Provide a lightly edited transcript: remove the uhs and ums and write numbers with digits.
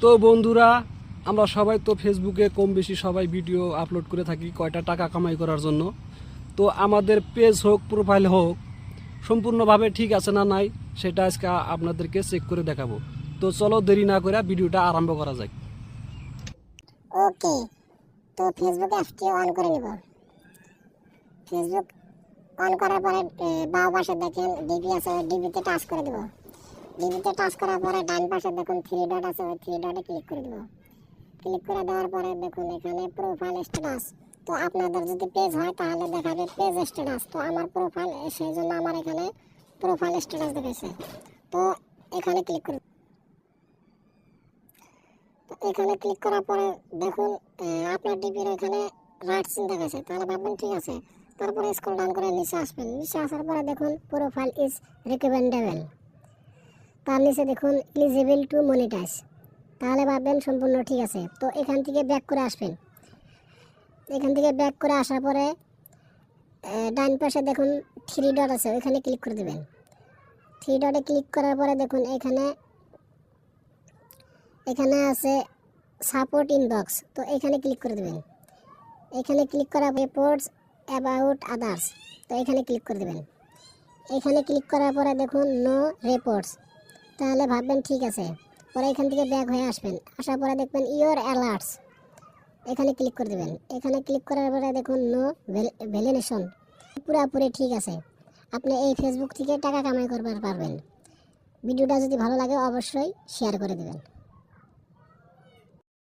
তো বন্ধুরা, আমরা সবাই তো ফেসবুকে কম বেশি সবাই ভিডিও আপলোড করে থাকি কয়টা টাকা কামাই করার জন্য। তো আমাদের পেজ হোক প্রোফাইল হোক সম্পূর্ণভাবে ঠিক আছে না নাই সেটা আজকে আপনাদেরকে চেক করে দেখাবো। তো চলো দেরি না করে ভিডিওটা আরম্ভ করা যাক। ওকে, তো ফেসবুক অ্যাপটি অন করে নিব। ফেসবুক অন করার পরে বাম পাশে দেখেন ডিবি আছে, ডিবিতে টাচ করে দেব। ডিবিতে টাচ করার পরে ডান পাশে দেখুন থ্রি ডট আছে, ওই থ্রি ডটে ক্লিক করে দেব। ক্লিক করে দেওয়ার পরে দেখুন এখানে প্রোফাইল স্ট্যাটাস। তো আপনাদের যদি পেজ হয় তাহলে দেখাবে পেজ স্ট্যাটাস। তো আমার প্রোফাইল, সেই জন্য আমার এখানে প্রোফাইল স্ট্যাটাস দেখাচ্ছে। তো এখানে ক্লিক করে, তো এখানে ক্লিক করার পরে দেখুন আপনার ডিপির এখানে রাইট চিহ্ন দেখাচ্ছে, তাহলে ভাববেন ঠিক আছে। তারপরে স্ক্রল ডাউন করে নিচে আসবেন। নিচে আসার পরে দেখুন প্রোফাইল ইজ রিকমেন্ডেবল, তার নিচে দেখুন এলিজিবল টু মনিটাইজ, তাহলে ভাববেন সম্পূর্ণ ঠিক আছে। তো এখান থেকে ব্যাক করে আসবেন। এখান থেকে ব্যাক করে আসার পরে ডান পাশে দেখুন থ্রি ডট আছে, ওইখানে ক্লিক করে দেবেন। থ্রি ডটে ক্লিক করার পরে দেখুন এখানে আছে সাপোর্ট ইনবক্স, তো এখানে ক্লিক করে দেবেন। এখানে ক্লিক করা রিপোর্টস অ্যাবাউট আদার্স, তো এখানে ক্লিক করে দেবেন। এখানে ক্লিক করার পরে দেখুন নো রিপোর্টস, তাহলে ভাববেন ঠিক আছে। পরে এখান থেকে ব্যাক হয়ে আসবেন। আসার পরে দেখবেন ইওর অ্যালার্টস, এখানে ক্লিক করে দেবেন। এখানে ক্লিক করার পরে দেখুন নো ভ্যালিডেশন, পুরোপুরি ঠিক আছে। আপনি এই ফেসবুক থেকে টাকা কামাই করতে পারবেন। ভিডিওটা যদি ভালো লাগে অবশ্যই শেয়ার করে দেবেন।